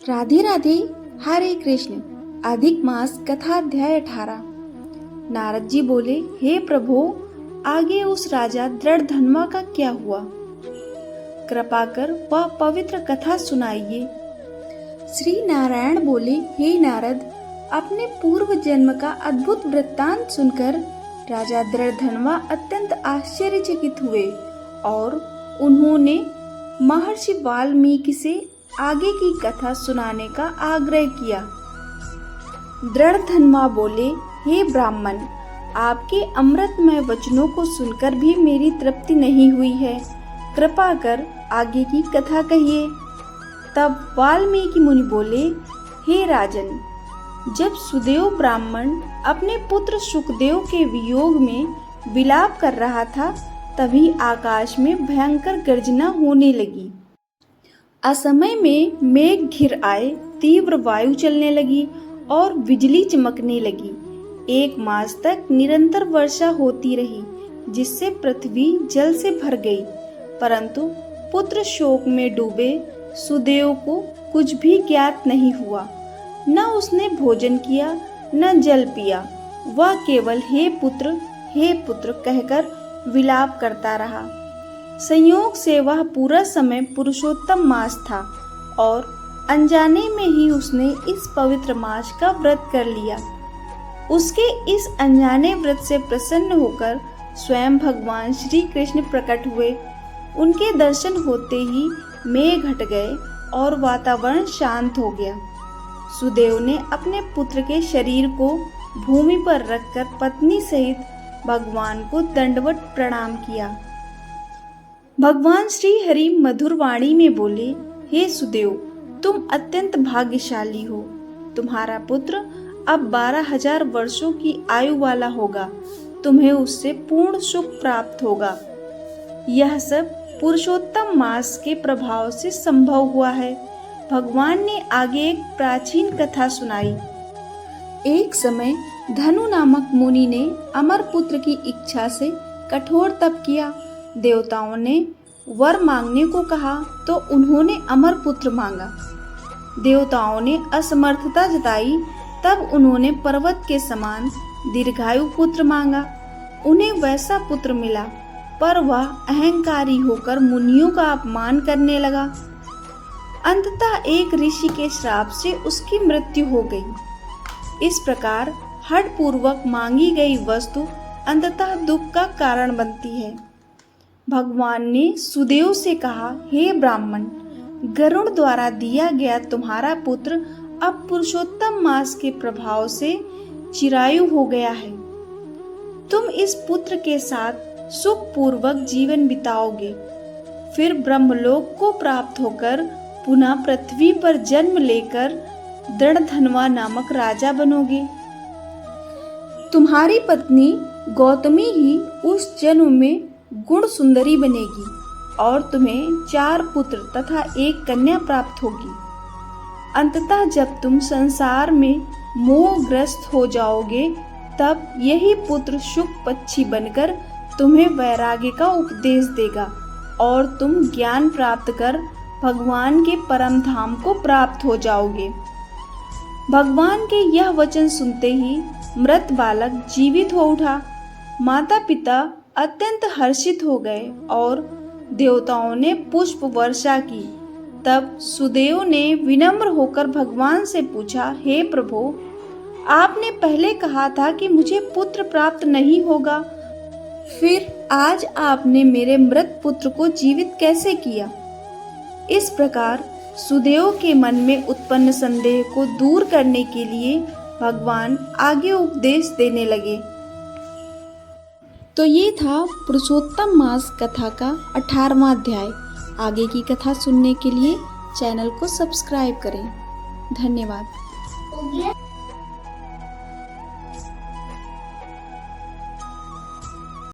राधे राधे। हरे कृष्ण। अधिक मास कथा अध्याय 18। नारद जी बोले, हे प्रभु, आगे उस राजा दृढ़धन्वा का क्या हुआ? कृपा कर वह पवित्र कथा सुनाइए। श्री नारायण बोले, हे नारद, अपने पूर्व जन्म का अद्भुत वृत्तांत सुनकर राजा दृढ़धन्वा अत्यंत आश्चर्यचकित हुए और उन्होंने महर्षि वाल्मीकि से आगे की कथा सुनाने का आग्रह किया। दृढ़धन्वा बोले, हे ब्राह्मण, आपके अमृतमय वचनों को सुनकर भी मेरी तृप्ति नहीं हुई है। कृपा कर आगे की कथा कहिए। तब वाल्मीकि मुनि बोले, हे राजन, जब सुदेव ब्राह्मण अपने पुत्र सुखदेव के वियोग में विलाप कर रहा था, तभी आकाश में भयंकर गर्जना होने लगी। असमय में मेघ घिर आए, तीव्र वायु चलने लगी और बिजली चमकने लगी। 1 मास तक निरंतर वर्षा होती रही, जिससे पृथ्वी जल से भर गई। परंतु पुत्र शोक में डूबे सुदेव को कुछ भी ज्ञात नहीं हुआ। न उसने भोजन किया, न जल पिया। वह केवल हे पुत्र कहकर विलाप करता रहा। संयोग से वह पूरा समय पुरुषोत्तम मास था और अनजाने में ही उसने इस पवित्र मास का व्रत कर लिया। उसके इस अनजाने व्रत से प्रसन्न होकर स्वयं भगवान श्री कृष्ण प्रकट हुए। उनके दर्शन होते ही मेघ हट गए और वातावरण शांत हो गया। सुदेव ने अपने पुत्र के शरीर को भूमि पर रखकर पत्नी सहित भगवान को दंडवत प्रणाम किया। भगवान श्री हरि मधुर वाणी में बोले, हे सुदेव, तुम अत्यंत भाग्यशाली हो। तुम्हारा पुत्र अब 12,000 वर्षों की आयु वाला होगा। तुम्हें उससे पूर्ण सुख प्राप्त होगा। यह सब पुरुषोत्तम मास के प्रभाव से संभव हुआ है। भगवान ने आगे एक प्राचीन कथा सुनाई। एक समय धनु नामक मुनि ने अमर पुत्र की इच्छा से कठोर तप किया। देवताओं ने वर मांगने को कहा तो उन्होंने अमर पुत्र मांगा। देवताओं ने असमर्थता जताई, तब उन्होंने पर्वत के समान दीर्घायु पुत्र मांगा। उन्हें वैसा पुत्र मिला, पर वह अहंकारी होकर मुनियों का अपमान करने लगा। अंततः एक ऋषि के श्राप से उसकी मृत्यु हो गई। इस प्रकार हठ पूर्वक मांगी गई वस्तु अंततः दुख का कारण बनती है। भगवान ने सुदेव से कहा, हे ब्राह्मण, गरुड़ द्वारा दिया गया तुम्हारा पुत्र अब पुरुषोत्तम मास के प्रभाव से चिरायु हो गया है। तुम इस पुत्र के साथ सुख पूर्वक जीवन बिताओगे, फिर ब्रह्मलोक को प्राप्त होकर पुनः पृथ्वी पर जन्म लेकर दृढ़धन्वा नामक राजा बनोगे। तुम्हारी पत्नी गौतमी ही उस जन्म में गुण सुंदरी बनेगी और तुम्हें 4 पुत्र तथा 1 कन्या प्राप्त होगी। अंततः जब तुम संसार में मोहग्रस्त हो जाओगे, तब यही पुत्र शुक पक्षी बनकर तुम्हें वैराग्य का उपदेश देगा और तुम ज्ञान प्राप्त कर भगवान के परम धाम को प्राप्त हो जाओगे। भगवान के यह वचन सुनते ही मृत बालक जीवित हो उठा। माता पिता अत्यंत हर्षित हो गए और देवताओं ने पुष्प वर्षा की। तब सुदेव ने विनम्र होकर भगवान से पूछा, हे प्रभु, आपने पहले कहा था कि मुझे पुत्र प्राप्त नहीं होगा, फिर आज आपने मेरे मृत पुत्र को जीवित कैसे किया? इस प्रकार सुदेव के मन में उत्पन्न संदेह को दूर करने के लिए भगवान आगे उपदेश देने लगे। तो ये था पुरुषोत्तम मास कथा का 18वां अध्याय। आगे की कथा सुनने के लिए चैनल को सब्सक्राइब करें। धन्यवाद।